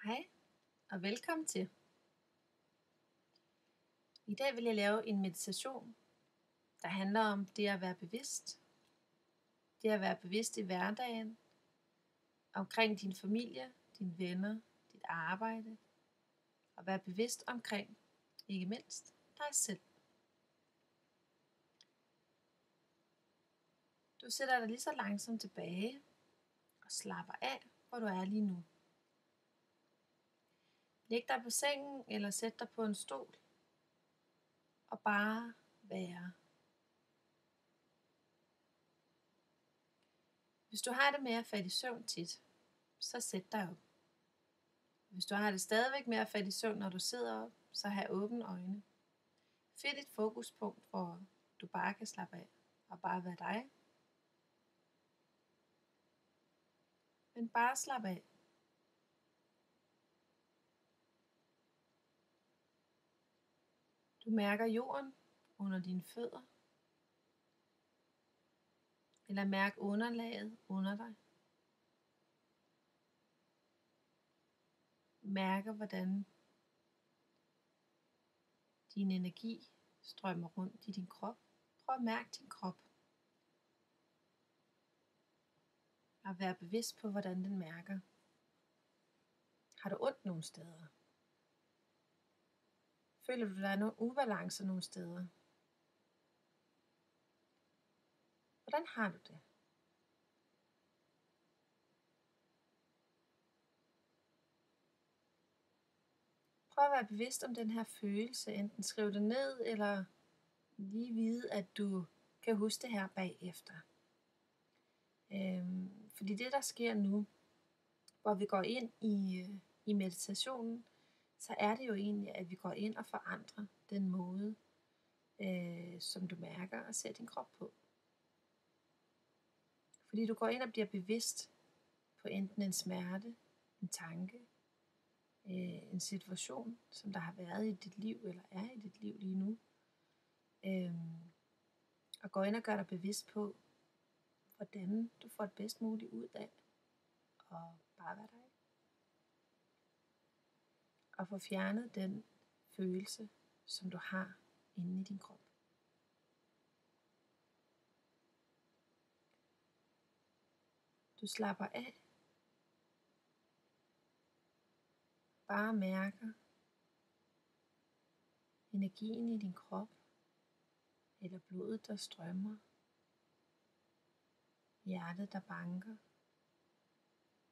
Hej og velkommen til. I dag vil jeg lave en meditation, der handler om det at være bevidst. Det at være bevidst i hverdagen, omkring din familie, dine venner, dit arbejde. Og være bevidst omkring, ikke mindst, dig selv. Du sætter dig lige så langsomt tilbage og slapper af, hvor du er lige nu. Læg dig på sengen eller sæt dig på en stol og bare være. Hvis du har det med at falde i søvn tit, så sæt dig op. Hvis du har det stadigvæk med at falde i søvn, når du sidder op, så have åbne øjne. Find et fokuspunkt, hvor du bare kan slappe af og bare være dig. Men bare slap af. Du mærker jorden under dine fødder. Eller mærk underlaget under dig. Mærker, hvordan din energi strømmer rundt i din krop. Prøv at mærke din krop. Og vær bevidst på, hvordan den mærker. Har du ondt nogle steder? Føler du, der er nogle ubalancer nogle steder? Hvordan har du det? Prøv at være bevidst om den her følelse. Enten skriv det ned, eller lige vide, at du kan huske det her bagefter. Fordi det, der sker nu, hvor vi går ind i meditationen, så er det jo egentlig, at vi går ind og forandrer den måde, som du mærker og ser din krop på. Fordi du går ind og bliver bevidst på enten en smerte, en tanke, en situation, som der har været i dit liv, eller er i dit liv lige nu. Og går ind og gør dig bevidst på, hvordan du får det bedst muligt ud af og bare være dig. Og få fjernet den følelse, som du har inde i din krop. Du slapper af. Bare mærker energien i din krop, eller blodet, der strømmer, hjertet, der banker,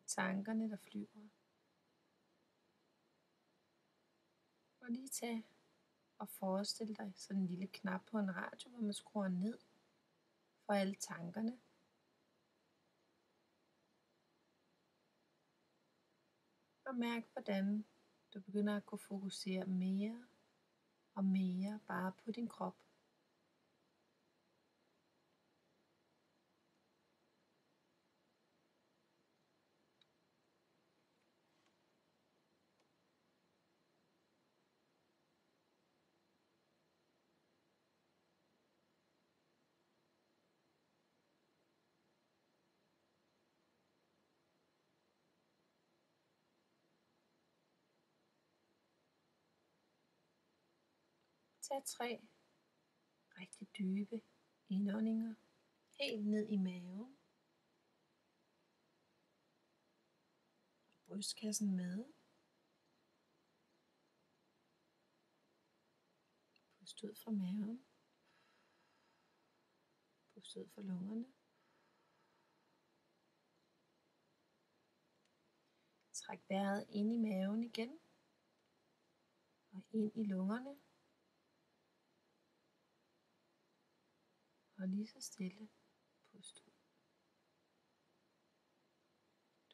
tankerne, der flyver. Og lige tag og forestil dig sådan en lille knap på en radio, hvor man skruer ned for alle tankerne. Og mærk, hvordan du begynder at kunne fokusere mere og mere bare på din krop. Tag 3 rigtig dybe indåndinger helt ned i maven. Brystkassen med. Pust ud fra maven. Pust ud fra lungerne. Træk vejret ind i maven igen. Og ind i lungerne. Og lige så stille pust ud.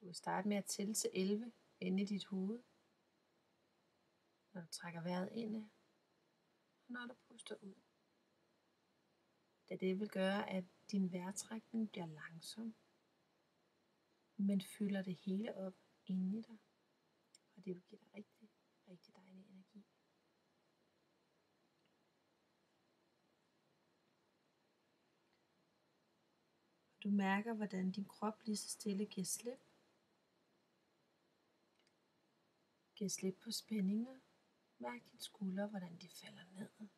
Du vil starte med at tælle til 11 inde i dit hoved. Når du trækker vejret ind, og når du puster ud. Da det vil gøre, at din vejrtrækning bliver langsom, men fylder det hele op inde i dig. Og det vil give dig rigtig, rigtig dejlig energi. Du mærker, hvordan din krop lige så stille giver slip. Giv slip på spændinger. Mærk dine skuldre, hvordan de falder ned.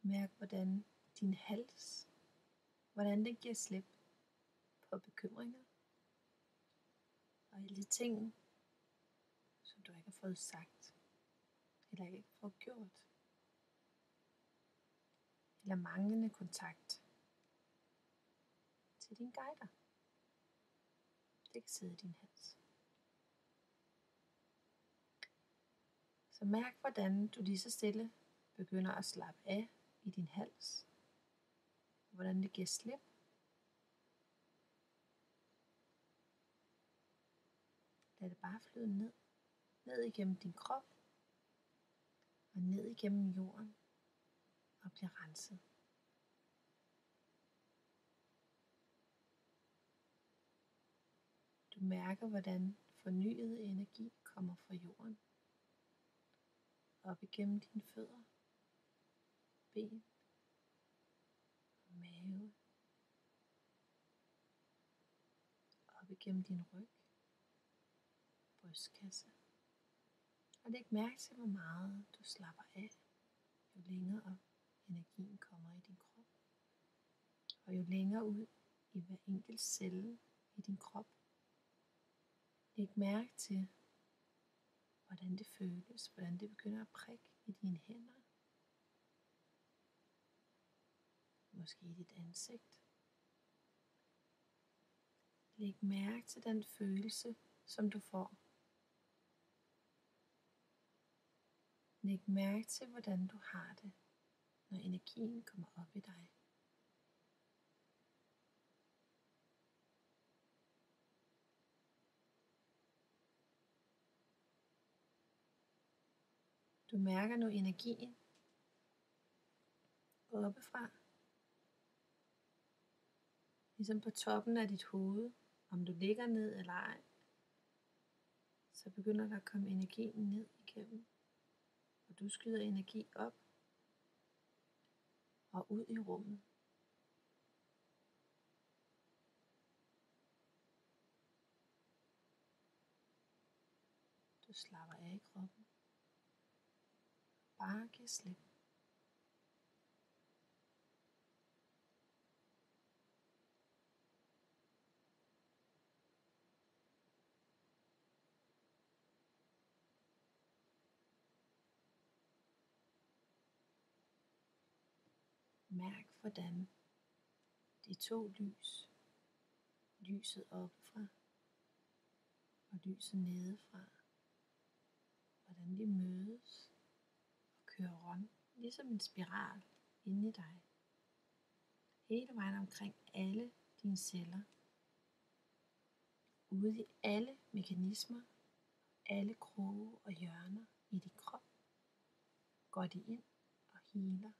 Mærk, hvordan din hals, hvordan den giver slip på bekymringer. Og alle de ting, som du ikke har fået sagt, eller ikke har fået gjort. Eller manglende kontakt til dine guider. Det kan sidde i din hals. Så mærk, hvordan du lige så stille begynder at slappe af i din hals. Hvordan det giver slip. Lad det bare flyde ned. Ned igennem din krop. Og ned igennem jorden. Og bliver renset. Du mærker, hvordan fornyet energi kommer fra jorden. Op igennem dine fødder. Ben. Mave. Op igennem din ryg. Brystkasse. Og læg mærke til, hvor meget du slapper af, jo længere op energien kommer i din krop. Og jo længere ud i hver enkelt celle i din krop. Læg mærke til, hvordan det føles, hvordan det begynder at prikke i dine hænder. Måske i dit ansigt. Læg mærke til den følelse, som du får. Læg mærke til, hvordan du har det, når energien kommer op i dig. Du mærker nu energien oppefra, ligesom på toppen af dit hoved, om du ligger ned eller ej, så begynder der at komme energien ned igennem, og du skyder energi op og ud i rummet. Du slapper af i kroppen. Bare giv slip. Mærk, hvordan de to lys, lyset oppefra og lyset nedefra, hvordan de mødes og kører rundt, ligesom en spiral inde i dig. Hele vejen omkring alle dine celler, ude i alle mekanismer, alle kroge og hjørner i din krop, går de ind og healer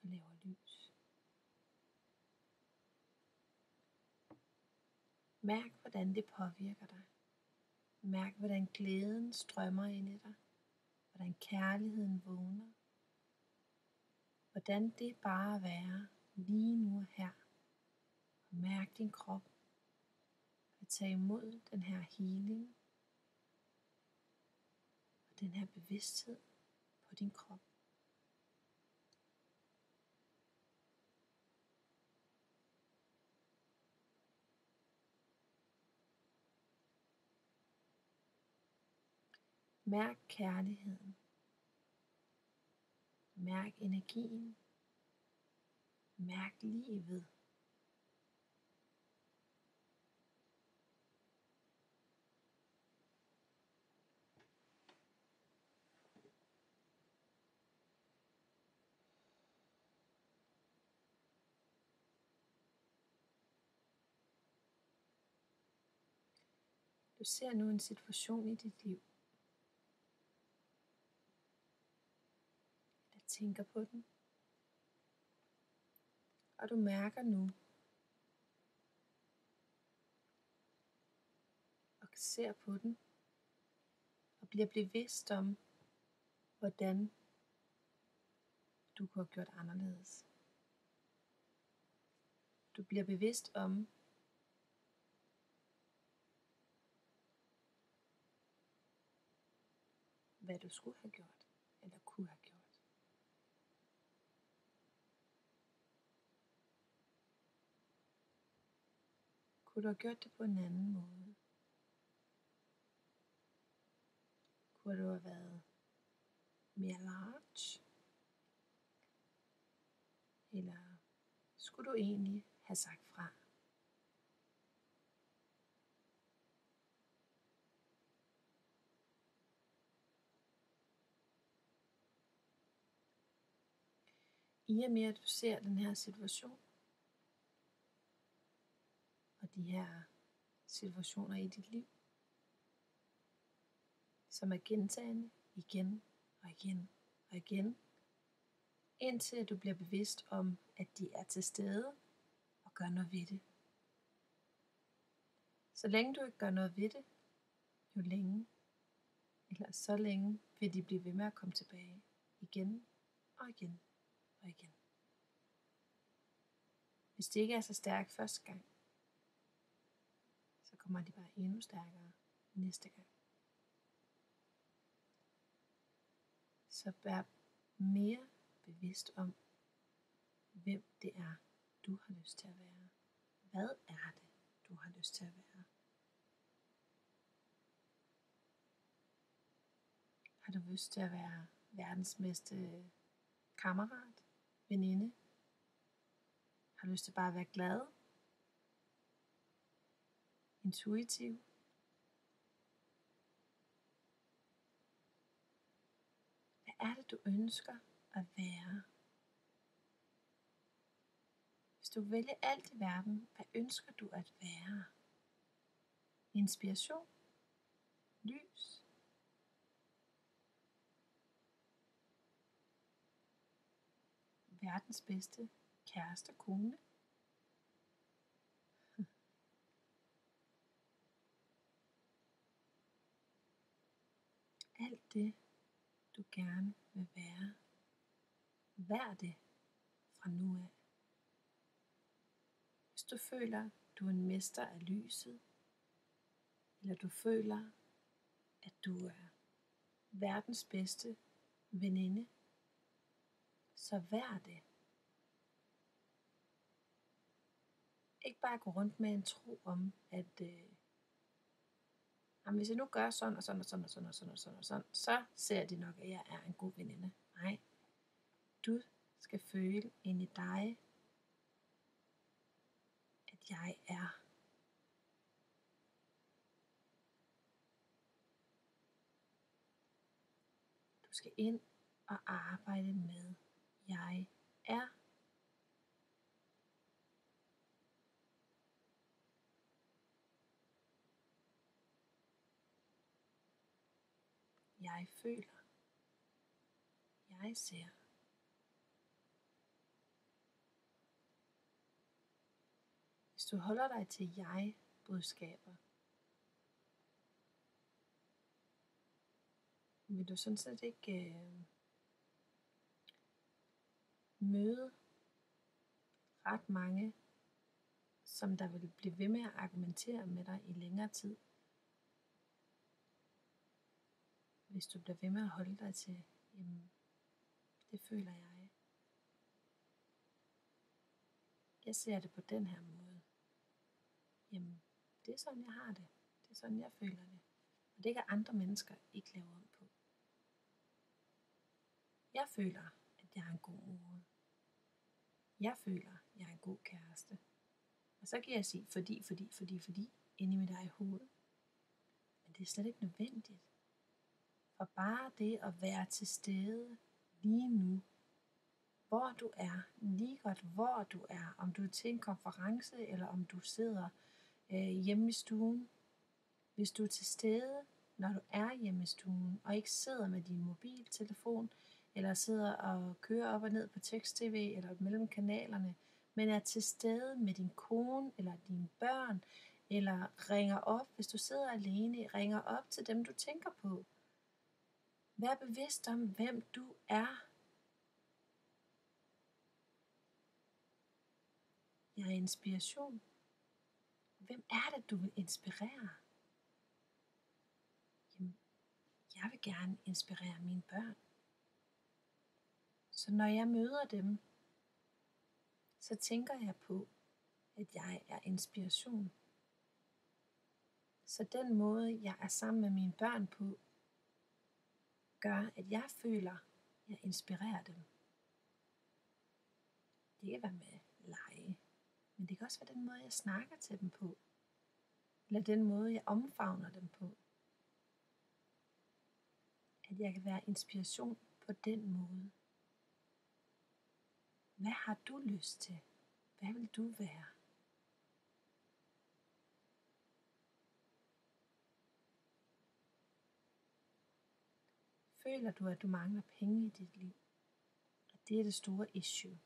og laver lys. Mærk, hvordan det påvirker dig. Mærk, hvordan glæden strømmer ind i dig. Hvordan kærligheden vågner. Hvordan det bare at være lige nu og her. Og mærk din krop. At tage imod den her healing. Og den her bevidsthed på din krop. Mærk kærligheden. Mærk energien. Mærk livet. Du ser nu en situation i dit liv. Eller tænker på den. Og du mærker nu, og ser på den, og bliver bevidst om, hvordan du kunne have gjort anderledes. Du bliver bevidst om, hvad du skulle have gjort, eller kunne have gjort. Kunne du have gjort det på en anden måde? Kunne du have været mere large? Eller skulle du egentlig have sagt fra? I og med at du ser den her situation, og de her situationer i dit liv, som er gentagende igen og igen og igen, indtil du bliver bevidst om, at de er til stede og gør noget ved det. Så længe du ikke gør noget ved det, jo længe, eller så længe, vil de blive ved med at komme tilbage igen og igen og igen. Hvis det ikke er så stærkt første gang, så kommer de bare endnu stærkere næste gang. Så vær mere bevidst om, hvem det er, du har lyst til at være. Hvad er det, du har lyst til at være? Har du lyst til at være verdens bedste kammerat, veninde? Har du lyst til bare at være glad? Intuitiv? Hvad er det, du ønsker at være? Hvis du vælger alt i verden, hvad ønsker du at være? Inspiration? Lys? Verdens bedste kæreste, kone? Alt det, du gerne vil være. Vær det fra nu af. Hvis du føler, du er en mester af lyset, eller du føler, at du er verdens bedste veninde, så vær det. Ikke bare gå rundt med en tro om, at hvis jeg nu gør sådan og sådan og sådan og sådan og sådan og sådan og sådan, så ser de nok, at jeg er en god veninde. Nej, du skal føle ind i dig, at jeg er. Du skal ind og arbejde med, jeg er. Jeg føler. Jeg ser. Hvis du holder dig til jeg-budskaber, vil du sådan set ikke møde ret mange, som der vil blive ved med at argumentere med dig i længere tid. Hvis du bliver ved med at holde dig til, jamen, det føler jeg. Jeg ser det på den her måde. Jamen, det er sådan, jeg har det. Det er sådan, jeg føler det. Og det kan andre mennesker ikke lave om på. Jeg føler, at jeg er en god mor. Jeg føler, at jeg er en god kæreste. Og så kan jeg sige, fordi, inde i mit eget hoved. Men det er slet ikke nødvendigt. For bare det at være til stede lige nu, hvor du er, lige godt hvor du er, om du er til en konference, eller om du sidder hjemme i stuen. Hvis du er til stede, når du er hjemme i stuen, og ikke sidder med din mobiltelefon, eller sidder og kører op og ned på tekst-tv, eller mellem kanalerne, men er til stede med din kone, eller dine børn, eller ringer op, hvis du sidder alene, ringer op til dem, du tænker på. Vær bevidst om, hvem du er. Jeg er inspiration. Hvem er det, du vil inspirere? Jamen, Jeg vil gerne inspirere mine børn. Så når jeg møder dem, så tænker jeg på, at jeg er inspiration. Så den måde, jeg er sammen med mine børn på, gør, at jeg føler, at jeg inspirerer dem. Det kan være med lege, men det kan også være den måde, jeg snakker til dem på. Eller den måde, jeg omfavner dem på. At jeg kan være inspiration på den måde. Hvad har du lyst til? Hvad vil du være? Føler du, at du mangler penge i dit liv? At det er det store issue?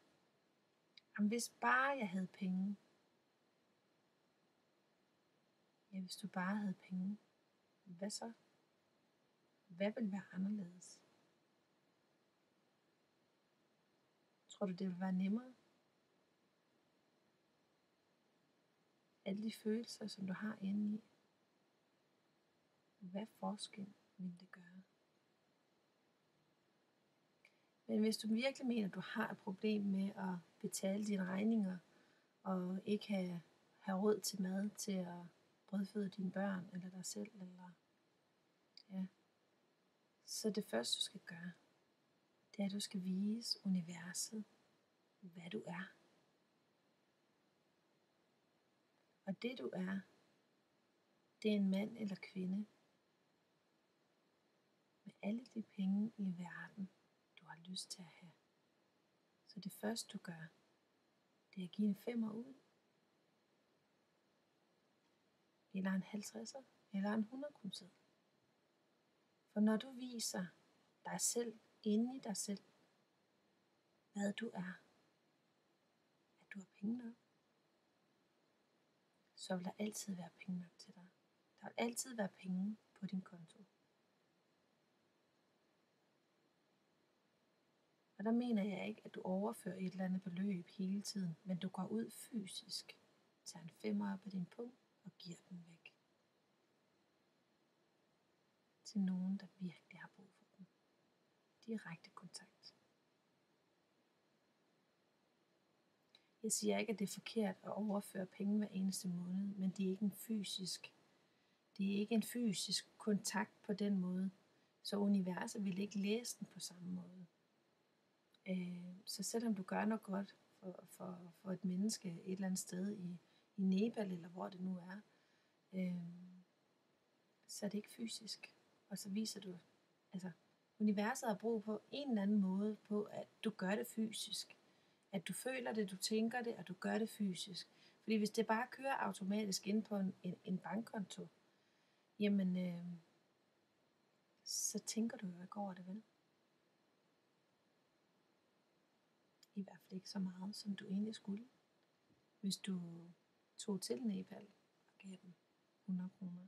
Jamen, hvis bare jeg havde penge. Ja, hvis du bare havde penge. Hvad så? Hvad vil være anderledes? Tror du, det vil være nemmere? Alle de følelser, som du har inde i. Hvad forskel vil det gøre? Men hvis du virkelig mener, at du har et problem med at betale dine regninger, og ikke have råd til mad til at brødføde dine børn, eller dig selv, eller ja, så det første du skal gøre, det er, at du skal vise universet, hvad du er. Og det du er, det er en mand eller kvinde, med alle de penge i verden, du har lyst til at have. Så det første du gør, det er at give en 5'er ud, eller en 50'er, eller en 100 kroner. For når du viser dig selv, inde i dig selv, hvad du er, at du har penge nok, så vil der altid være penge nok til dig. Der vil altid være penge på din konto. Og der mener jeg ikke, at du overfører et eller andet beløb hele tiden, men du går ud fysisk, tager en 5'er op af din punkt og giver den væk. Til nogen, der virkelig har brug for den. Direkte kontakt. Jeg siger ikke, at det er forkert at overføre penge hver eneste måned, men det er ikke en fysisk kontakt på den måde. Så universet vil ikke læse den på samme måde. Så selvom du gør noget godt for et menneske et eller andet sted i Nepal, eller hvor det nu er, så er det ikke fysisk. Og så viser du, altså universet har brug på en eller anden måde på, at du gør det fysisk. At du føler det, du tænker det, og du gør det fysisk. Fordi hvis det bare kører automatisk ind på en bankkonto, jamen, så tænker du jo ikke over det, vel? I hvert fald ikke så meget, som du egentlig skulle. Hvis du tog til Nepal og gav dem 100 kroner.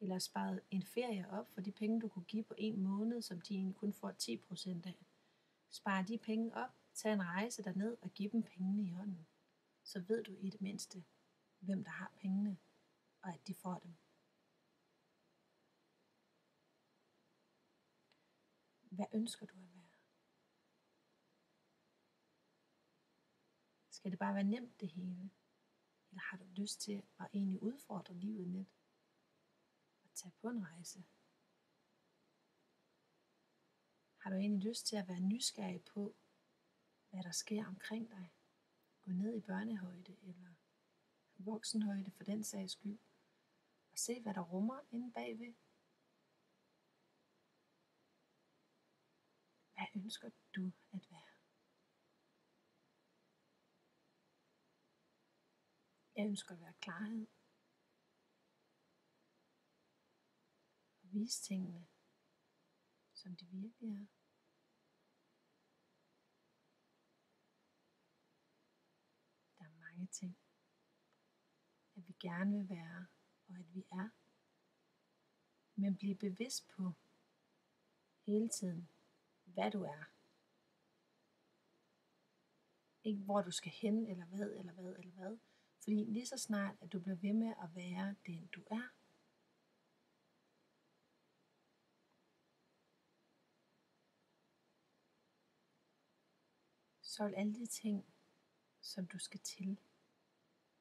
Eller sparede en ferie op for de penge, du kunne give på en måned, som de egentlig kun får 10% af. Spar de penge op, tag en rejse derned og giv dem pengene i hånden. Så ved du i det mindste, hvem der har pengene, og at de får dem. Hvad ønsker du at være? Skal det bare være nemt det hele? Eller har du lyst til at egentlig udfordre livet lidt? Og tage på en rejse? Har du egentlig lyst til at være nysgerrig på, hvad der sker omkring dig? Gå ned i børnehøjde eller voksenhøjde for den sags skyld. Og se, hvad der rummer inde bagved. Hvad ønsker du at være? Jeg ønsker at være klarhed. Og vise tingene, som de virkelig er. Der er mange ting, at vi gerne vil være, og at vi er. Men bliv bevidst på hele tiden, hvad du er. Ikke hvor du skal hen, eller hvad. Fordi lige så snart, at du bliver ved med at være den du er, så vil alle de ting, som du skal til,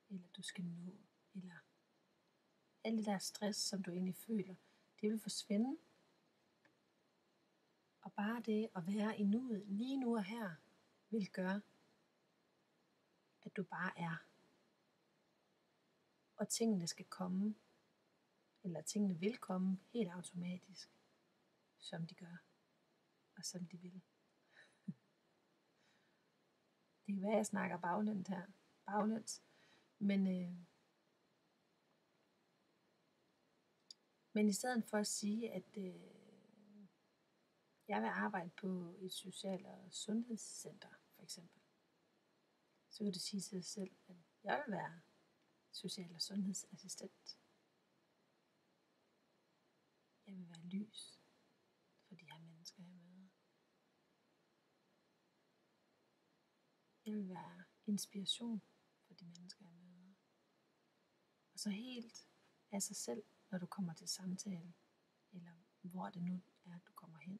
eller du skal nå, eller alt det der stress, som du egentlig føler, det vil forsvinde. Og bare det at være i nuet, lige nu og her, vil gøre, at du bare er. Og tingene skal komme, eller tingene vil komme helt automatisk, som de gør, og som de vil. Det kan være, at jeg snakker baglæns, men i stedet for at sige, at jeg vil arbejde på et social- og sundhedscenter, for eksempel, så kan du sige til dig selv, at jeg vil være social- og sundhedsassistent. Jeg vil være lys for de her mennesker, jeg møder. Jeg vil være inspiration for de mennesker, jeg møder. Og så helt af sig selv, når du kommer til samtale, eller hvor det nu er, du kommer hen,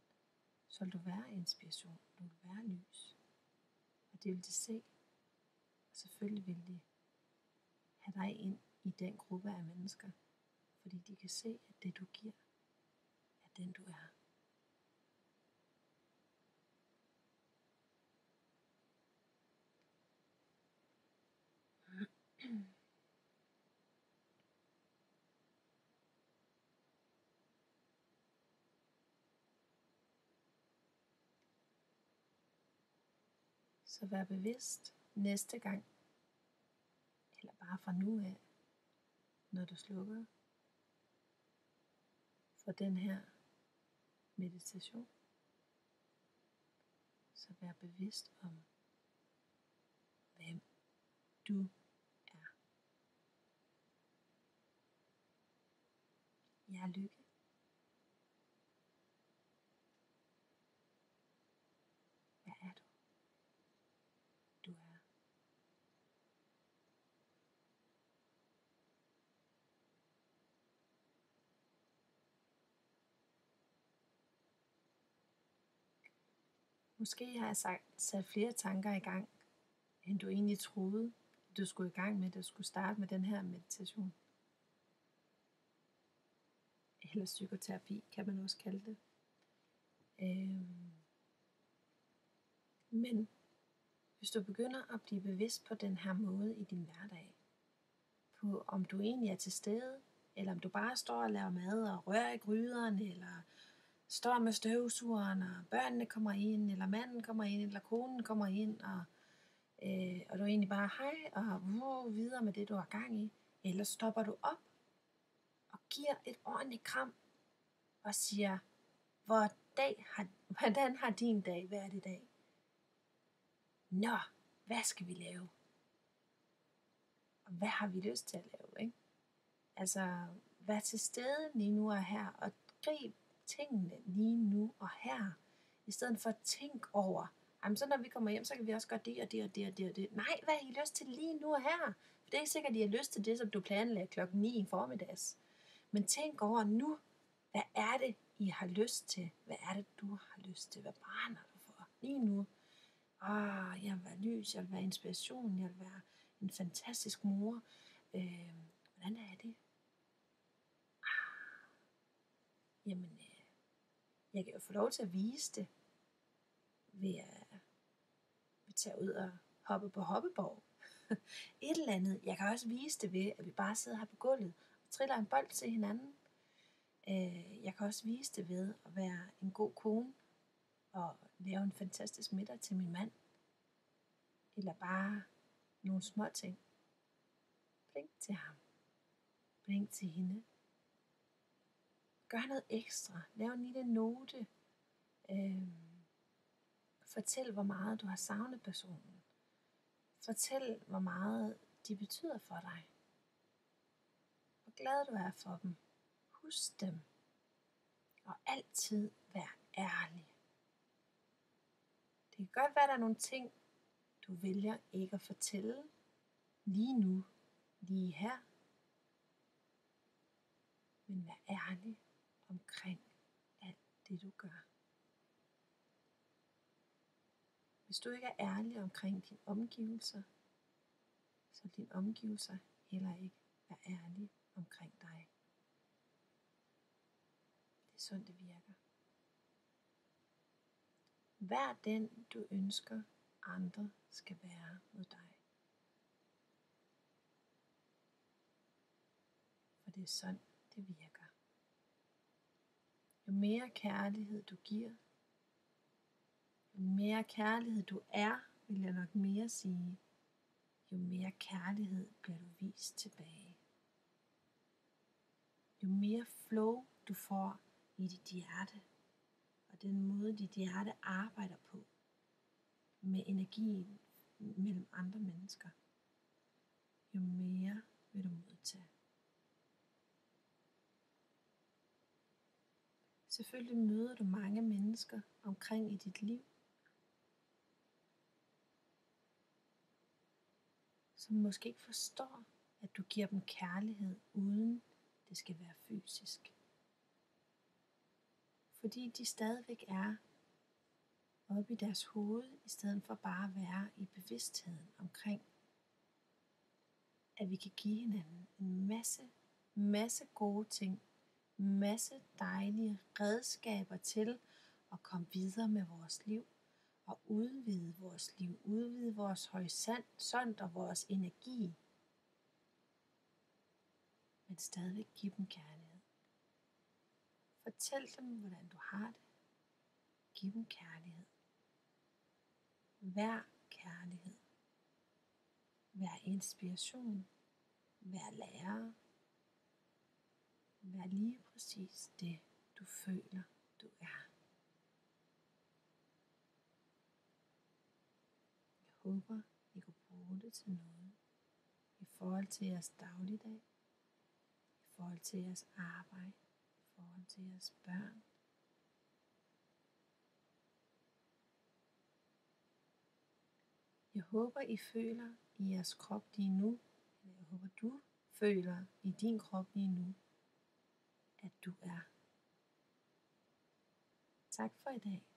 så vil du være inspiration, du vil være lys. Og det vil de se. Og selvfølgelig vil de have dig ind i den gruppe af mennesker, fordi de kan se, at det du giver, er den du er. Så vær bevidst næste gang, eller bare fra nu af, når du slukker for den her meditation. Så vær bevidst om, hvem du er. Jeg er Lykke. Hvad er du? Du er. Måske har jeg sat flere tanker i gang, end du egentlig troede, du skulle i gang med, at du skulle starte med den her meditation. Eller psykoterapi, kan man også kalde det. Men hvis du begynder at blive bevidst på den her måde i din hverdag, på om du egentlig er til stede, eller om du bare står og laver mad og rører i gryderne, eller står med støvsugeren, og børnene kommer ind, eller manden kommer ind, eller konen kommer ind, og du egentlig bare hej, og videre med det, du har gang i. Eller stopper du op, og giver et ordentligt kram, og siger, hvordan har din dag været i dag? Nå, hvad skal vi lave? Og hvad har vi lyst til at lave, ikke? Altså, vær til stede lige nu og her, og grib tingene lige nu og her, i stedet for at tænke over, jamen så når vi kommer hjem, så kan vi også gøre det og det og det og det og det. Nej, hvad har I lyst til lige nu og her? For det er ikke sikkert, at I har lyst til det, som du planlagde klokken 9 i formiddags. Men tænk over nu, hvad er det, I har lyst til? Hvad er det, du har lyst til? Hvad brænder du for lige nu? Jeg vil være lys, jeg vil være inspiration, jeg vil være en fantastisk mor. Hvordan er det? Jamen, jeg kan jo få lov til at vise det ved at tage ud og hoppe på hoppeborg. Et eller andet. Jeg kan også vise det ved, at vi bare sidder her på gulvet og triller en bold til hinanden. Jeg kan også vise det ved at være en god kone og lave en fantastisk middag til min mand. Eller bare nogle små ting. Blink til ham. Blink til hende. Gør noget ekstra. Lav en lille note. Fortæl, hvor meget du har savnet personen. Fortæl, hvor meget de betyder for dig. Hvor glad du er for dem. Husk dem. Og altid vær ærlig. Det kan godt være, at der er nogle ting, du vælger ikke at fortælle lige nu, lige her. Men vær ærlig omkring alt det, du gør. Hvis du ikke er ærlig omkring dine omgivelser, så vil dine omgivelser heller ikke være ærlige omkring dig. Det er sådan, det virker. Vær den, du ønsker, andre skal være mod dig. For det er sådan, det virker. Jo mere kærlighed du giver, jo mere kærlighed du er, vil jeg nok mere sige, jo mere kærlighed bliver du vist tilbage. Jo mere flow du får i dit hjerte, og den måde dit hjerte arbejder på, med energien mellem andre mennesker, jo mere vil du modtage. Selvfølgelig møder du mange mennesker omkring i dit liv, som måske ikke forstår, at du giver dem kærlighed, uden det skal være fysisk. Fordi de stadigvæk er oppe i deres hoved, i stedet for bare at være i bevidstheden omkring, at vi kan give hinanden en masse gode ting, masse dejlige redskaber til at komme videre med vores liv, og udvide vores liv, udvide vores horisont og vores energi, men stadigvæk give dem kærlighed. Fortæl dem, hvordan du har det. Giv dem kærlighed. Vær kærlighed. Vær inspiration. Vær lærer. Vær lige præcis det, du føler, du er. Jeg håber, I kunne bruge det til noget. I forhold til jeres dagligdag. I forhold til jeres arbejde. I forhold til jeres børn. Jeg håber, I føler i jeres krop lige nu, eller jeg håber, du føler i din krop lige nu, at du er. Tak for i dag.